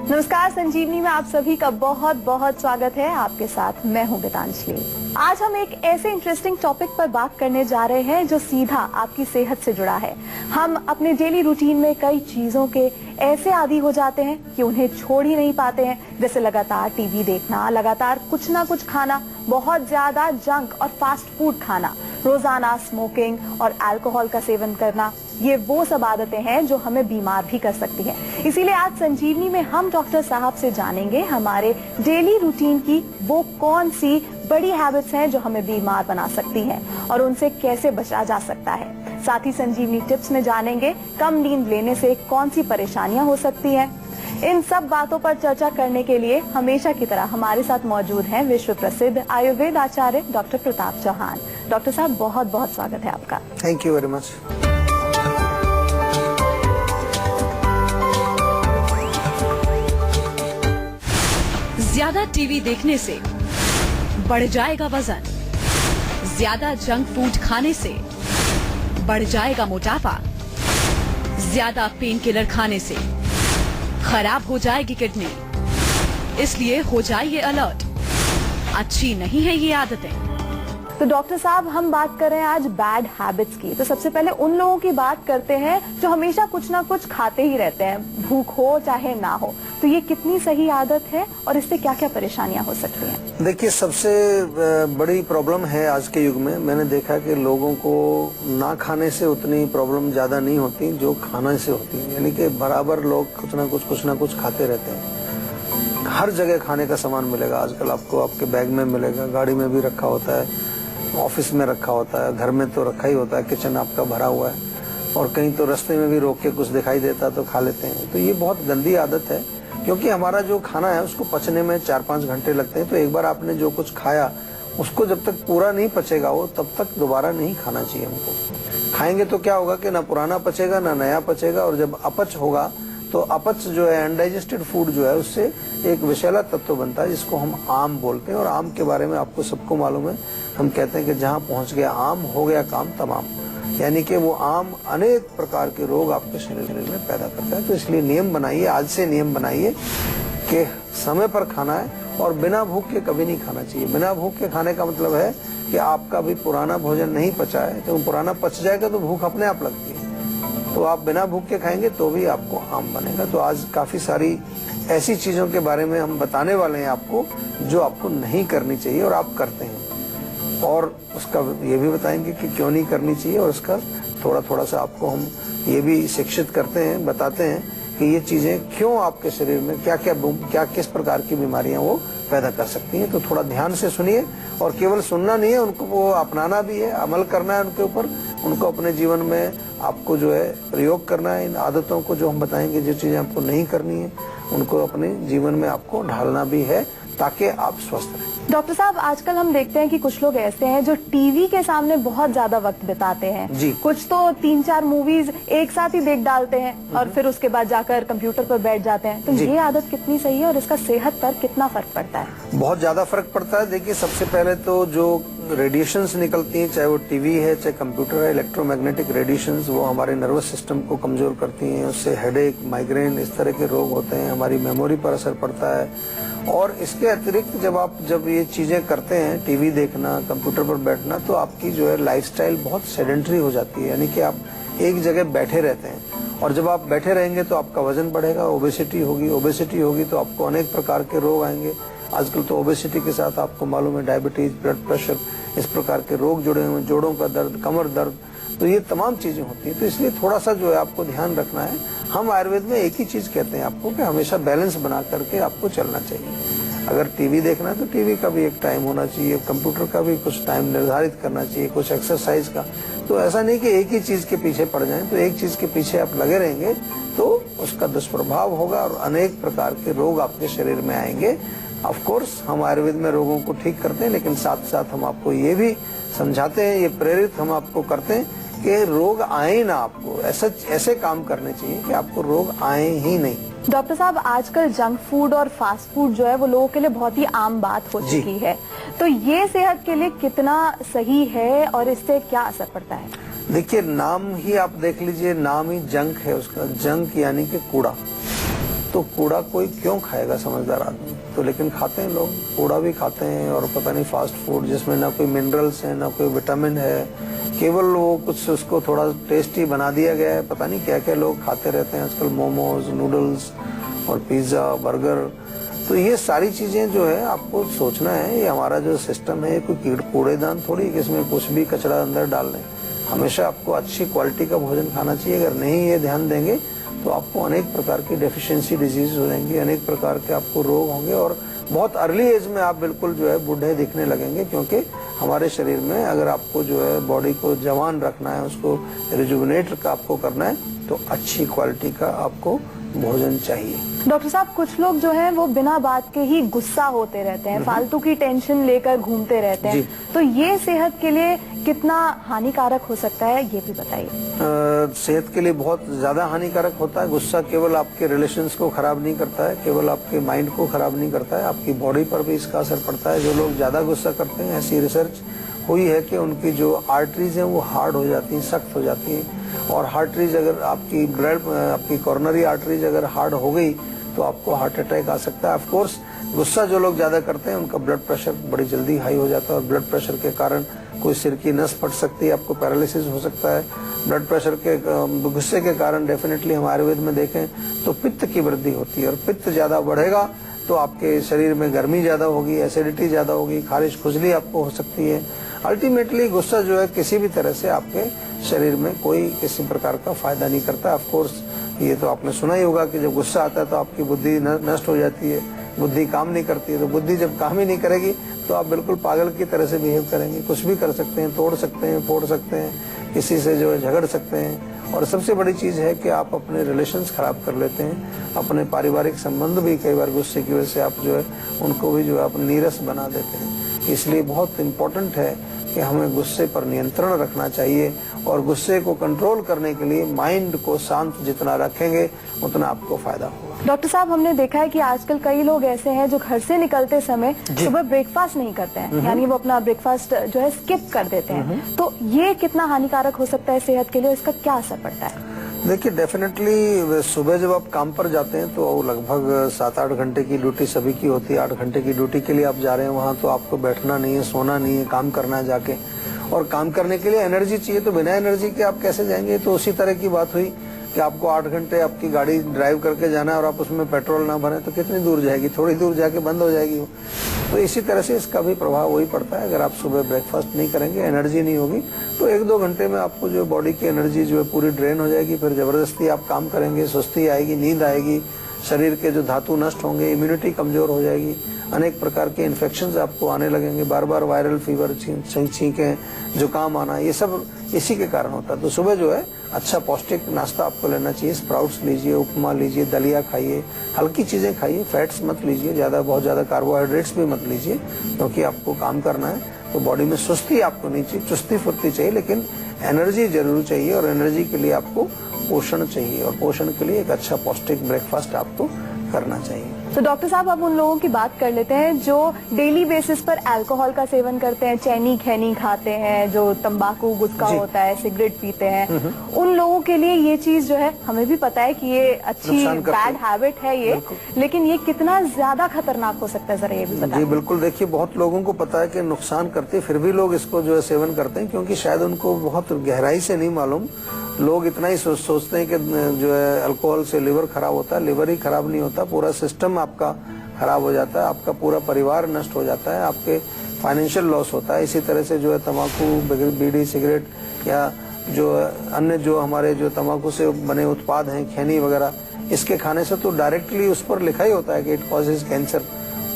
नमस्कार, संजीवनी में आप सभी का बहुत बहुत स्वागत है। आपके साथ मैं हूं गीतांजलि। आज हम एक ऐसे इंटरेस्टिंग टॉपिक पर बात करने जा रहे हैं जो सीधा आपकी सेहत से जुड़ा है। हम अपने डेली रूटीन में कई चीजों के ऐसे आदी हो जाते हैं कि उन्हें छोड़ ही नहीं पाते हैं, जैसे लगातार टीवी देखना, लगातार कुछ ना कुछ खाना, बहुत ज्यादा जंक और फास्ट फूड खाना, रोजाना स्मोकिंग और अल्कोहल का सेवन करना। ये वो सब आदतें हैं जो हमें बीमार भी कर सकती हैं। इसीलिए आज संजीवनी में हम डॉक्टर साहब से जानेंगे हमारे डेली रूटीन की वो कौन सी बड़ी हैबिट्स हैं जो हमें बीमार बना सकती हैं और उनसे कैसे बचा जा सकता है। साथ ही संजीवनी टिप्स में जानेंगे कम नींद लेने से कौन सी परेशानियां हो सकती हैं। इन सब बातों पर चर्चा करने के लिए हमेशा की तरह हमारे साथ मौजूद हैं विश्व प्रसिद्ध आयुर्वेद आचार्य डॉक्टर प्रताप चौहान। डॉक्टर साहब, बहुत बहुत स्वागत है आपका। Thank you very much. ज्यादा टीवी देखने से बढ़ जाएगा वजन, ज्यादा जंक फूड खाने से बढ़ जाएगा मोटापा, ज्यादा पेन किलर खाने से खराब हो जाएगी किडनी, इसलिए हो जाइए अलर्ट। अच्छी नहीं है ये आदतें। तो डॉक्टर साहब, हम बात कर रहे हैं आज बैड हैबिट्स की। तो सबसे पहले उन लोगों की बात करते हैं जो हमेशा कुछ ना कुछ खाते ही रहते हैं, भूख हो चाहे ना हो। तो ये कितनी सही आदत है और इससे क्या क्या परेशानियां हो सकती हैं? देखिए, सबसे बड़ी प्रॉब्लम है आज के युग में, मैंने देखा कि लोगों को ना खाने से उतनी प्रॉब्लम ज्यादा नहीं होती जो खाने से होती है। यानी कि बराबर लोग कुछ ना कुछ खाते रहते हैं। हर जगह खाने का सामान मिलेगा आजकल आपको, आपके बैग में मिलेगा, गाड़ी में भी रखा होता है, ऑफिस में रखा होता है, घर में तो रखा ही होता है, किचन आपका भरा हुआ है, और कहीं तो रास्ते में भी रोक के कुछ दिखाई देता तो खा लेते हैं। तो ये बहुत गंदी आदत है, क्योंकि हमारा जो खाना है उसको पचने में 4-5 घंटे लगते हैं। तो एक बार आपने जो कुछ खाया उसको जब तक पूरा नहीं पचेगा वो, तब तक दोबारा नहीं खाना चाहिए हमको। खाएंगे तो क्या होगा कि ना पुराना पचेगा ना नया पचेगा, और जब अपच होगा तो अपच जो है, अनडाइजेस्टेड फूड जो है, उससे एक विषैला तत्व बनता है जिसको हम आम बोलते हैं। और आम के बारे में आपको सबको मालूम है, हम कहते हैं कि जहाँ पहुँच गया आम हो गया काम तमाम। यानी कि वो आम अनेक प्रकार के रोग आपके शरीर में पैदा करता है। तो इसलिए नियम बनाइए, आज से नियम बनाइए कि समय पर खाना है और बिना भूख के कभी नहीं खाना चाहिए। बिना भूख के खाने का मतलब है कि आपका भी पुराना भोजन नहीं पचा है, तो पुराना पच जाएगा तो भूख अपने आप लगती है। तो आप बिना भूख के खाएंगे तो भी आपको आम बनेगा। तो आज काफी सारी ऐसी चीजों के बारे में हम बताने वाले हैं आपको जो आपको नहीं करनी चाहिए और आप करते हैं, और उसका ये भी बताएंगे कि क्यों नहीं करनी चाहिए, और उसका थोड़ा सा आपको हम ये भी शिक्षित करते हैं, बताते हैं कि ये चीजें क्यों आपके शरीर में क्या किस प्रकार की बीमारियां वो पैदा कर सकती हैं। तो थोड़ा ध्यान से सुनिए, और केवल सुनना नहीं है, उनको वो अपनाना भी है, अमल करना है उनके ऊपर, उनको अपने जीवन में आपको जो है प्रयोग करना है। इन आदतों को जो हम बताएंगे, जो चीजें आपको नहीं करनी है, उनको अपने जीवन में आपको ढालना भी है, ताकि आप स्वस्थ रहें। डॉक्टर साहब, आजकल हम देखते हैं कि कुछ लोग ऐसे हैं जो टीवी के सामने बहुत ज्यादा वक्त बिताते हैं जी। कुछ तो 3-4 मूवीज एक साथ ही देख डालते हैं और फिर उसके बाद जाकर कंप्यूटर पर बैठ जाते हैं। तो ये आदत कितनी सही है और इसका सेहत पर कितना फर्क पड़ता है? बहुत ज्यादा फर्क पड़ता है। देखिए, सबसे पहले तो जो रेडिएशंस निकलती हैं, चाहे वो टीवी है चाहे कंप्यूटर है, इलेक्ट्रोमैग्नेटिक रेडिएशंस, वो हमारे नर्वस सिस्टम को कमजोर करती हैं। उससे हेडेक, माइग्रेन, इस तरह के रोग होते हैं। हमारी मेमोरी पर असर पड़ता है। और इसके अतिरिक्त जब ये चीजें करते हैं, टीवी देखना, कंप्यूटर पर बैठना, तो आपकी जो है लाइफस्टाइल बहुत सेडेंटरी हो जाती है। यानी कि आप एक जगह बैठे रहते हैं, और जब आप बैठे रहेंगे तो आपका वजन बढ़ेगा, ओबेसिटी होगी तो आपको अनेक प्रकार के रोग आएंगे। आजकल तो ओबेसिटी के साथ आपको मालूम है डायबिटीज, ब्लड प्रेशर, इस प्रकार के रोग जुड़े हुए हैं, जोड़ों का दर्द, कमर दर्द, तो ये तमाम चीजें होती हैं। तो इसलिए थोड़ा सा जो है आपको ध्यान रखना है। हम आयुर्वेद में एक ही चीज कहते हैं आपको कि हमेशा बैलेंस बना करके आपको चलना चाहिए। अगर टीवी देखना है तो टीवी का भी एक टाइम होना चाहिए, कंप्यूटर का भी कुछ टाइम निर्धारित करना चाहिए, कुछ एक्सरसाइज का। तो ऐसा नहीं कि एक ही चीज के पीछे पड़ जाएं। तो एक चीज के पीछे आप लगे रहेंगे तो उसका दुष्प्रभाव होगा और अनेक प्रकार के रोग आपके शरीर में आएंगे। ऑफ कोर्स हम आयुर्वेद में रोगों को ठीक करते हैं, लेकिन साथ साथ हम आपको ये भी समझाते हैं, ये प्रेरित हम आपको करते हैं कि रोग आए ना आपको। ऐसे काम करने चाहिए कि आपको रोग आए ही नहीं। डॉक्टर साहब, आजकल जंक फूड और फास्ट फूड जो है वो लोगों के लिए बहुत ही आम बात हो चुकी है। तो ये सेहत के लिए कितना सही है और इससे क्या असर पड़ता है? देखिए, नाम ही आप देख लीजिए, नाम ही जंक है उसका। जंक यानी कि कूड़ा। तो कूड़ा कोई क्यों खाएगा समझदार आदमी? तो लेकिन खाते हैं लोग, कूड़ा भी खाते हैं, और पता नहीं फास्ट फूड जिसमें ना कोई मिनरल्स है, ना कोई विटामिन है, केवल वो कुछ उसको थोड़ा टेस्टी बना दिया गया है। पता नहीं क्या क्या लोग खाते रहते हैं आजकल, मोमोज, नूडल्स और पिज्जा, बर्गर। तो ये सारी चीजें जो है आपको सोचना है, ये हमारा जो सिस्टम है, कोई कूड़ेदान थोड़ी कि इसमें कुछ भी कचरा अंदर डाल दें। हमेशा आपको अच्छी क्वालिटी का भोजन खाना चाहिए। अगर नहीं ये ध्यान देंगे तो आपको अनेक प्रकार की डेफिशिएंसी डिजीज हो जाएंगी, अनेक प्रकार के आपको रोग होंगे, और बहुत अर्ली एज में आप बिल्कुल जो है बूढ़े दिखने लगेंगे। क्योंकि हमारे शरीर में अगर आपको जो है बॉडी को जवान रखना है, उसको रिजुविनेट का आपको करना है, तो अच्छी क्वालिटी का आपको भोजन चाहिए। डॉक्टर साहब, कुछ लोग जो हैं वो बिना बात के ही गुस्सा होते रहते हैं, फालतू की टेंशन लेकर घूमते रहते हैं, तो ये सेहत के लिए कितना हानिकारक हो सकता है, ये भी बताइए। सेहत के लिए बहुत ज्यादा हानिकारक होता है। गुस्सा केवल आपके रिलेशंस को खराब नहीं करता है, केवल आपके माइंड को खराब नहीं करता है, आपकी बॉडी पर भी इसका असर पड़ता है। जो लोग ज्यादा गुस्सा करते हैं, ऐसी रिसर्च हुई है कि उनकी जो आर्टरीज हैं वो हार्ड हो जाती हैं, सख्त हो जाती हैं, और आर्टरीज अगर आपकी कॉर्नरी आर्टरीज अगर हार्ड हो गई तो आपको हार्ट अटैक आ सकता है। ऑफ कोर्स गुस्सा जो लोग ज्यादा करते हैं उनका ब्लड प्रेशर बड़ी जल्दी हाई हो जाता है, और ब्लड प्रेशर के कारण कोई सिर की नस फट सकती है, आपको पैरालिसिस हो सकता है। ब्लड प्रेशर के गुस्से के कारण डेफिनेटली हम आयुर्वेद में देखें तो पित्त की वृद्धि होती है, और पित्त ज्यादा बढ़ेगा तो आपके शरीर में गर्मी ज्यादा होगी, एसिडिटी ज्यादा होगी, खारिश खुजली आपको हो सकती है। अल्टीमेटली गुस्सा जो है किसी भी तरह से आपके शरीर में कोई किसी प्रकार का फायदा नहीं करता। ऑफ कोर्स ये तो आपने सुना ही होगा कि जब गुस्सा आता है तो आपकी बुद्धि नष्ट हो जाती है, बुद्धि काम नहीं करती है। तो बुद्धि जब काम ही नहीं करेगी तो आप बिल्कुल पागल की तरह से बिहेव करेंगे, कुछ भी कर सकते हैं, तोड़ सकते हैं, फोड़ सकते हैं, किसी से जो है झगड़ सकते हैं। और सबसे बड़ी चीज है कि आप अपने रिलेशंस खराब कर लेते हैं, अपने पारिवारिक संबंध भी कई बार गुस्से की वजह से आप जो है उनको भी जो है आप नीरस बना देते हैं। इसलिए बहुत इम्पोर्टेंट है कि हमें गुस्से पर नियंत्रण रखना चाहिए, और गुस्से को कंट्रोल करने के लिए माइंड को शांत जितना रखेंगे उतना आपको फायदा होगा। डॉक्टर साहब, हमने देखा है कि आजकल कई लोग ऐसे हैं जो घर से निकलते समय सुबह ब्रेकफास्ट नहीं करते हैं, यानी वो अपना ब्रेकफास्ट जो है स्किप कर देते हैं। तो ये कितना हानिकारक हो सकता है सेहत के लिए, इसका क्या असर पड़ता है? देखिए, डेफिनेटली सुबह जब आप काम पर जाते हैं तो लगभग 7-8 घंटे की ड्यूटी सभी की होती है। 8 घंटे की ड्यूटी के लिए आप जा रहे हैं वहाँ, तो आपको बैठना नहीं है, सोना नहीं है, काम करना है जाके। और काम करने के लिए एनर्जी चाहिए, तो बिना एनर्जी के आप कैसे जाएंगे? तो उसी तरह की बात हुई कि आपको 8 घंटे आपकी गाड़ी ड्राइव करके जाना है और आप उसमें पेट्रोल ना भरें तो कितनी दूर जाएगी? थोड़ी दूर जाके बंद हो जाएगी वो। तो इसी तरह से इसका भी प्रभाव वही पड़ता है। अगर आप सुबह ब्रेकफास्ट नहीं करेंगे, एनर्जी नहीं होगी, तो 1-2 घंटे में आपको जो बॉडी की एनर्जी जो है पूरी ड्रेन हो जाएगी। फिर जबरदस्ती आप काम करेंगे, सुस्ती आएगी, नींद आएगी, शरीर के जो धातु नष्ट होंगे, इम्यूनिटी कमजोर हो जाएगी, अनेक प्रकार के इन्फेक्शंस आपको आने लगेंगे, बार बार वायरल फीवर, छींकें, जुकाम आना, ये सब इसी के कारण होता है। तो सुबह जो है अच्छा पौष्टिक नाश्ता आपको लेना चाहिए। स्प्राउट्स लीजिए, उपमा लीजिए, दलिया खाइए, हल्की चीजें खाइए, फैट्स मत लीजिए, बहुत ज्यादा कार्बोहाइड्रेट्स भी मत लीजिए, क्योंकि आपको काम करना है। तो बॉडी में सुस्ती आपको नहीं चाहिए, चुस्ती फुर्ती चाहिए, लेकिन एनर्जी जरूर चाहिए, और एनर्जी के लिए आपको पोषण चाहिए, और पोषण के लिए एक अच्छा पौष्टिक ब्रेकफास्ट आपको करना चाहिए। तो डॉक्टर साहब, अब उन लोगों की बात कर लेते हैं जो डेली बेसिस पर अल्कोहल का सेवन करते हैं, चैनी खैनी खाते हैं, जो तंबाकू गुटखा होता है, सिगरेट पीते हैं। उन लोगों के लिए ये चीज जो है, हमें भी पता है कि ये अच्छी बैड हैबिट है ये, लेकिन ये कितना ज्यादा खतरनाक हो सकता है, जरा ये भी बताइए। जी बिल्कुल, देखिए बहुत लोगों को पता है कि नुकसान करती है, फिर भी लोग इसको जो है सेवन करते हैं, क्योंकि शायद उनको बहुत गहराई से नहीं मालूम। लोग इतना ही सोचते हैं कि जो है अल्कोहल से लिवर खराब होता है। लिवर ही खराब नहीं होता, पूरा सिस्टम आपका खराब हो जाता है, आपका पूरा परिवार नष्ट हो जाता है, आपके फाइनेंशियल लॉस होता है। इसी तरह से जो है तंबाकू, बीड़ी, सिगरेट या जो अन्य जो हमारे जो तंबाकू से बने उत्पाद हैं, खैनी वगैरह, इसके खाने से तो डायरेक्टली उस पर लिखा ही होता है कि इट कॉजेज कैंसर,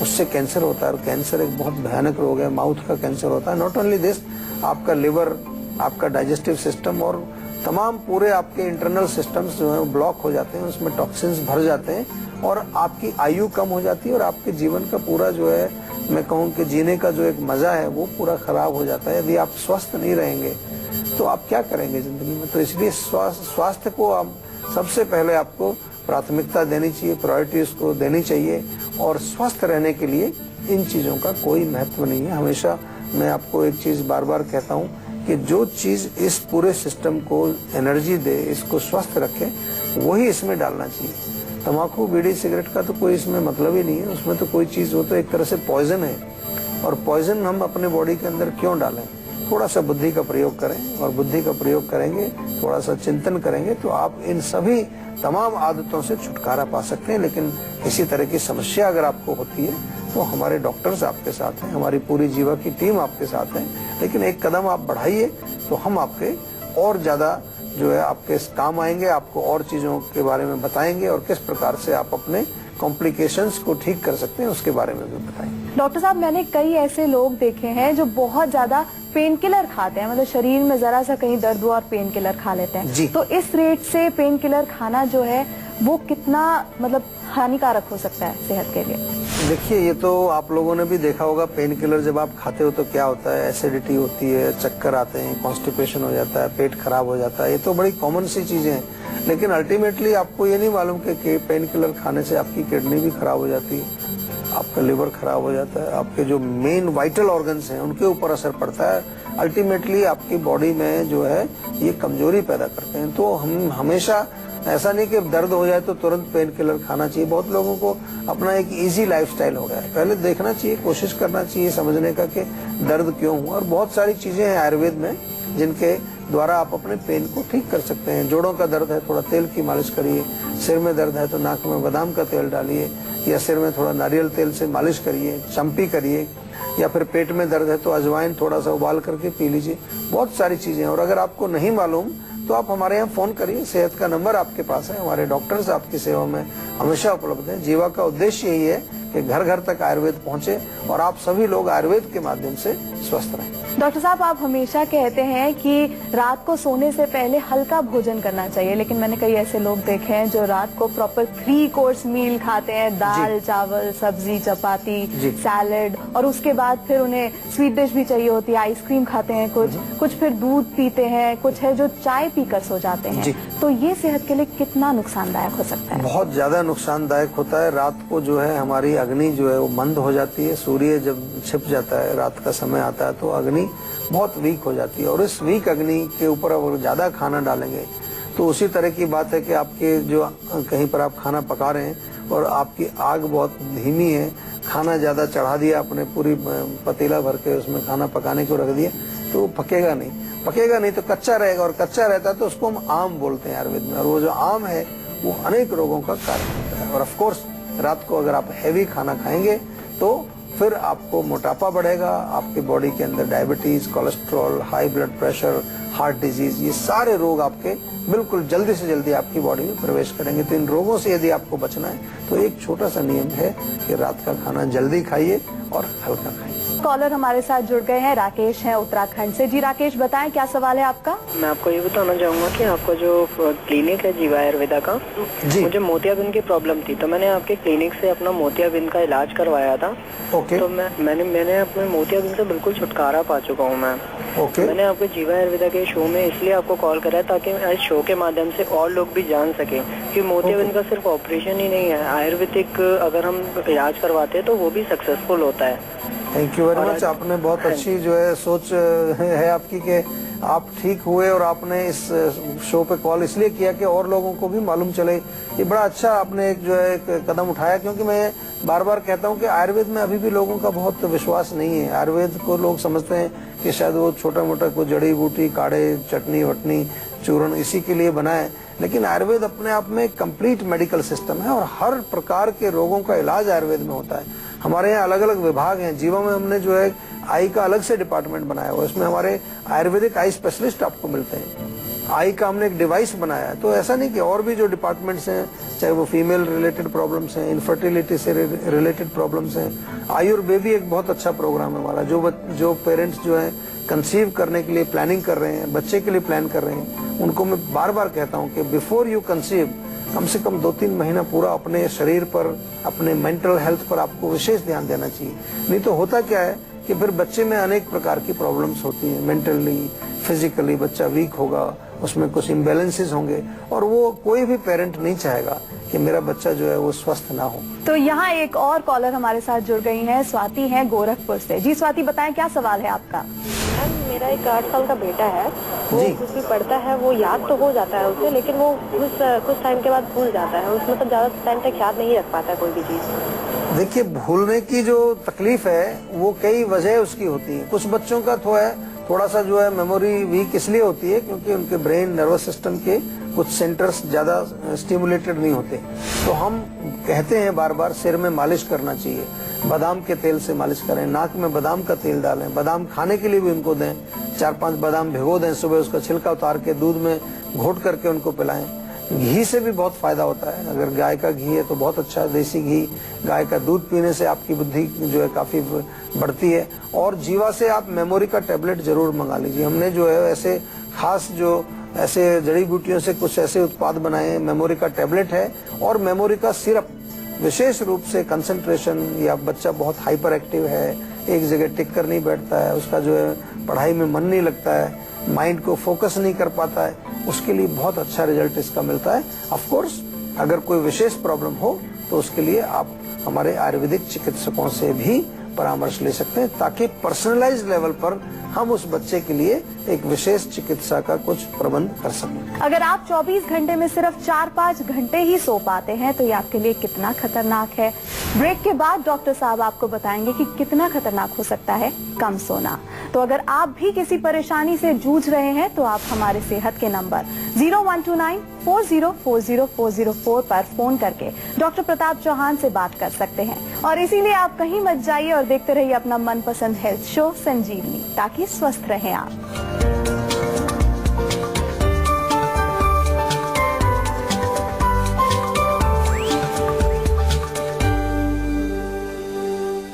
उससे कैंसर होता है। और कैंसर एक बहुत भयानक रोग है, माउथ का कैंसर होता है। नॉट ओनली दिस, आपका लिवर, आपका डाइजेस्टिव सिस्टम और तमाम पूरे आपके इंटरनल सिस्टम्स जो है ब्लॉक हो जाते हैं, उसमें टॉक्सिन्स भर जाते हैं, और आपकी आयु कम हो जाती है, और आपके जीवन का पूरा जो है, मैं कहूँ कि जीने का जो एक मजा है वो पूरा खराब हो जाता है। यदि आप स्वस्थ नहीं रहेंगे तो आप क्या करेंगे जिंदगी में? तो इसलिए स्वास्थ्य को आप सबसे पहले आपको प्राथमिकता देनी चाहिए, प्रायोरिटी उसको देनी चाहिए, और स्वस्थ रहने के लिए इन चीजों का कोई महत्व नहीं है। हमेशा मैं आपको एक चीज बार बार कहता हूँ कि जो चीज इस पूरे सिस्टम को एनर्जी दे, इसको स्वस्थ रखे, वही इसमें डालना चाहिए। तम्बाकू बीड़ी सिगरेट का तो कोई इसमें मतलब ही नहीं है, उसमें तो कोई चीज हो तो एक तरह से पॉइजन है, और पॉइजन हम अपने बॉडी के अंदर क्यों डालें। थोड़ा सा बुद्धि का प्रयोग करें, और बुद्धि का प्रयोग करेंगे, थोड़ा सा चिंतन करेंगे तो आप इन सभी तमाम आदतों से छुटकारा पा सकते हैं। लेकिन इसी तरह की समस्या अगर आपको होती है तो हमारे डॉक्टर्स आपके साथ हैं, हमारी पूरी जीवा की टीम आपके साथ है। लेकिन एक कदम आप बढ़ाइए तो हम आपके और ज्यादा जो है आपके काम आएंगे, आपको और चीजों के बारे में बताएंगे और किस प्रकार से आप अपने कॉम्प्लिकेशंस को ठीक कर सकते हैं उसके बारे में भी बताएंगे। डॉक्टर साहब, मैंने कई ऐसे लोग देखे हैं जो बहुत ज्यादा पेन किलर खाते हैं, मतलब शरीर में जरा सा कहीं दर्द हुआ और पेन किलर खा लेते हैं जी। तो इस रेट से पेन किलर खाना जो है वो कितना मतलब हानिकारक हो सकता है सेहत के लिए? देखिए, ये तो आप लोगों ने भी देखा होगा, पेन किलर जब आप खाते हो तो क्या होता है, एसिडिटी होती है, चक्कर आते हैं, कॉन्स्टिपेशन हो जाता है, पेट खराब हो जाता है। ये तो बड़ी कॉमन सी चीजें हैं। लेकिन अल्टीमेटली आपको ये नहीं मालूम कि पेन किलर खाने से आपकी किडनी भी खराब हो जाती है, आपका लिवर खराब हो जाता है, आपके जो मेन वाइटल ऑर्गन्स हैं उनके ऊपर असर पड़ता है। अल्टीमेटली आपकी बॉडी में जो है ये कमजोरी पैदा करते हैं। तो हम हमेशा ऐसा नहीं कि दर्द हो जाए तो तुरंत पेन किलर खाना चाहिए। बहुत लोगों को अपना एक इजी लाइफस्टाइल हो गया है। पहले देखना चाहिए, कोशिश करना चाहिए समझने का कि दर्द क्यों हुआ। और बहुत सारी चीजें हैं आयुर्वेद में जिनके द्वारा आप अपने पेन को ठीक कर सकते हैं। जोड़ों का दर्द है, थोड़ा तेल की मालिश करिए। सिर में दर्द है तो नाक में बादाम का तेल डालिए, या सिर में थोड़ा नारियल तेल से मालिश करिए, चंपी करिए। या फिर पेट में दर्द है तो अजवाइन थोड़ा सा उबाल करके पी लीजिए। बहुत सारी चीजें। और अगर आपको नहीं मालूम तो आप हमारे यहाँ फोन करिए, सेहत का नंबर आपके पास है, हमारे डॉक्टर्स आपकी सेवा में हमेशा उपलब्ध हैं। जीवा का उद्देश्य यही है कि घर घर तक आयुर्वेद पहुंचे और आप सभी लोग आयुर्वेद के माध्यम से स्वस्थ रहें। डॉक्टर साहब, आप हमेशा कहते हैं कि रात को सोने से पहले हल्का भोजन करना चाहिए, लेकिन मैंने कई ऐसे लोग देखे हैं जो रात को प्रॉपर 3 कोर्स मील खाते हैं, दाल चावल सब्जी चपाती सैलेड, और उसके बाद फिर उन्हें स्वीट डिश भी चाहिए होती है, आइसक्रीम खाते हैं, कुछ फिर दूध पीते हैं, कुछ है जो चाय पीकर सो जाते हैं। तो ये सेहत के लिए कितना नुकसानदायक हो सकता है? बहुत ज्यादा नुकसानदायक होता है। रात को जो है हमारी अग्नि जो है वो मंद हो जाती है। सूर्य जब छिप जाता है, रात का समय आता है तो अग्नि बहुत वीक हो जाती है। और इस वीक अग्नि के ऊपर अगर ज्यादा खाना डालेंगे तो उसी तरह की बात है कि आपके जो कहीं पर आप खाना पका रहे हैं और आपकी आग बहुत धीमी है, खाना ज्यादा चढ़ा दिया आपने, पूरी पतीला भर के उसमें खाना पकाने को रख दिया तो वो पकेगा नहीं तो कच्चा रहेगा। और कच्चा रहता है तो उसको हम आम बोलते हैं आयुर्वेद में। और वो जो आम है वो अनेक रोगों का कारण होता है। और ऑफ कोर्स रात को अगर आप हैवी खाना खाएंगे तो फिर आपको मोटापा बढ़ेगा, आपके बॉडी के अंदर diabetes, cholesterol, high blood pressure, heart disease, ये सारे रोग आपके बिल्कुल जल्दी से जल्दी आपकी बॉडी में प्रवेश करेंगे। तो इन रोगों से यदि आपको बचना है तो एक छोटा सा नियम है कि रात का खाना जल्दी खाइए और हल्का खाइए। कॉलर हमारे साथ जुड़ गए हैं, राकेश हैं उत्तराखंड से। जी राकेश, बताएं क्या सवाल है आपका? मैं आपको ये बताना चाहूंगा कि आपका जो क्लिनिक है जीवा आयुर्वेदा का, मुझे मोतियाबिंद की प्रॉब्लम थी तो मैंने आपके क्लिनिक से अपना मोतियाबिंद का इलाज करवाया था। तो मैंने अपने मोतियाबिंद से बिल्कुल छुटकारा पा चुका हूँ मैं। मैंने आपके जीवा आयुर्वेदा के शो में इसलिए आपको कॉल करा है ताकि इस शो के माध्यम से और लोग भी जान सके कि मोतियाबिंद का सिर्फ ऑपरेशन ही नहीं है, आयुर्वेदिक अगर हम इलाज करवाते हैं तो वो भी सक्सेसफुल होता है। Thank you very much. आपने बहुत अच्छी जो है सोच है आपकी कि आप ठीक हुए और आपने इस शो पे कॉल इसलिए किया कि और लोगों को भी मालूम चले। ये बड़ा अच्छा आपने एक जो है एक कदम उठाया, क्योंकि मैं बार बार कहता हूँ कि आयुर्वेद में अभी भी लोगों का बहुत विश्वास नहीं है। आयुर्वेद को लोग समझते हैं कि शायद वो छोटा मोटा कोई जड़ी बूटी, काढ़े, चटनी वटनी, चूर्ण इसी के लिए बना है। लेकिन आयुर्वेद अपने आप में कंप्लीट मेडिकल सिस्टम है और हर प्रकार के रोगों का इलाज आयुर्वेद में होता है। हमारे यहाँ अलग अलग विभाग हैं। जीवा में हमने जो है आई का अलग से डिपार्टमेंट बनाया हुआ है, इसमें हमारे आयुर्वेदिक आई स्पेशलिस्ट आपको मिलते हैं। आई का हमने एक डिवाइस बनाया है। तो ऐसा नहीं कि और भी जो डिपार्टमेंट्स हैं, चाहे वो फीमेल रिलेटेड प्रॉब्लम्स हैं, इनफर्टिलिटी से रिलेटेड प्रॉब्लम्स हैं, आयुर्वेदी एक बहुत अच्छा प्रोग्राम है हमारा। जो पेरेंट्स जो है कंसीव करने के लिए प्लानिंग कर रहे हैं, बच्चे के लिए प्लान कर रहे हैं, उनको मैं बार बार कहता हूँ कि बिफोर यू कंसीव कम से कम 2-3 महीना पूरा अपने शरीर पर, अपने मेंटल हेल्थ पर आपको विशेष ध्यान देना चाहिए। नहीं तो होता क्या है कि फिर बच्चे में अनेक प्रकार की प्रॉब्लम्स होती हैं। मेंटली, फिजिकली बच्चा वीक होगा, उसमें कुछ इम्बैलेंसेस होंगे और वो कोई भी पेरेंट नहीं चाहेगा कि मेरा बच्चा जो है वो स्वस्थ ना हो। तो यहाँ एक और कॉलर हमारे साथ जुड़ गई हैं, स्वाति हैं गोरखपुर से। जी स्वाति, बताएं क्या सवाल है आपका? मेरा एक 8 साल का बेटा है, वो कुछ भी पढ़ता है वो याद तो हो जाता है उसे, लेकिन वो कुछ टाइम के बाद भूल जाता है, उसमें तो ज्यादा टाइम तक याद नहीं रख पाता कोई भी चीज। देखिए, भूलने की जो तकलीफ है वो कई वजह उसकी होती है। कुछ बच्चों का तो है थोड़ा सा जो है मेमोरी वीक इसलिए होती है क्योंकि उनके ब्रेन नर्वस सिस्टम के कुछ सेंटर्स ज्यादा स्टिमुलेटेड नहीं होते। तो हम कहते हैं बार बार सिर में मालिश करना चाहिए, बादाम के तेल से मालिश करें, नाक में बादाम का तेल डालें, बादाम खाने के लिए भी उनको दें, 4-5 बादाम भिगो दें, सुबह उसका छिलका उतार के दूध में घोट करके उनको पिलाएं। घी से भी बहुत फायदा होता है, अगर गाय का घी है तो बहुत अच्छा है, देसी घी, गाय का दूध पीने से आपकी बुद्धि जो है काफी बढ़ती है। और जीवा से आप मेमोरी का टैबलेट जरूर मंगा लीजिए। हमने जो है ऐसे खास जो ऐसे जड़ी बूटियों से कुछ ऐसे उत्पाद बनाए, मेमोरी का टैबलेट है और मेमोरी का सिरप। विशेष रूप से कंसंट्रेशन या बच्चा बहुत हाइपर एक्टिव है, एक जगह टिक कर नहीं बैठता है, उसका जो है पढ़ाई में मन नहीं लगता है, माइंड को फोकस नहीं कर पाता है, उसके लिए बहुत अच्छा रिजल्ट इसका मिलता है। ऑफ कोर्स अगर कोई विशेष प्रॉब्लम हो तो उसके लिए आप हमारे आयुर्वेदिक चिकित्सकों से भी परामर्श ले सकते हैं ताकि पर्सनलाइज्ड लेवल पर हम उस बच्चे के लिए एक विशेष चिकित्सा का कुछ प्रबंध कर सकें। अगर आप 24 घंटे में सिर्फ 4-5 घंटे ही सो पाते हैं तो ये आपके लिए कितना खतरनाक है। ब्रेक के बाद डॉक्टर साहब आपको बताएंगे कि कितना खतरनाक हो सकता है कम सोना। तो अगर आप भी किसी परेशानी से जूझ रहे हैं तो आप हमारे सेहत के नंबर 0129404004 पर फोन करके डॉक्टर प्रताप चौहान से बात कर सकते हैं। और इसीलिए आप कहीं मत जाइए और देखते रहिए अपना मनपसंद हेल्थ शो संजीवनी, ताकि स्वस्थ रहें आप।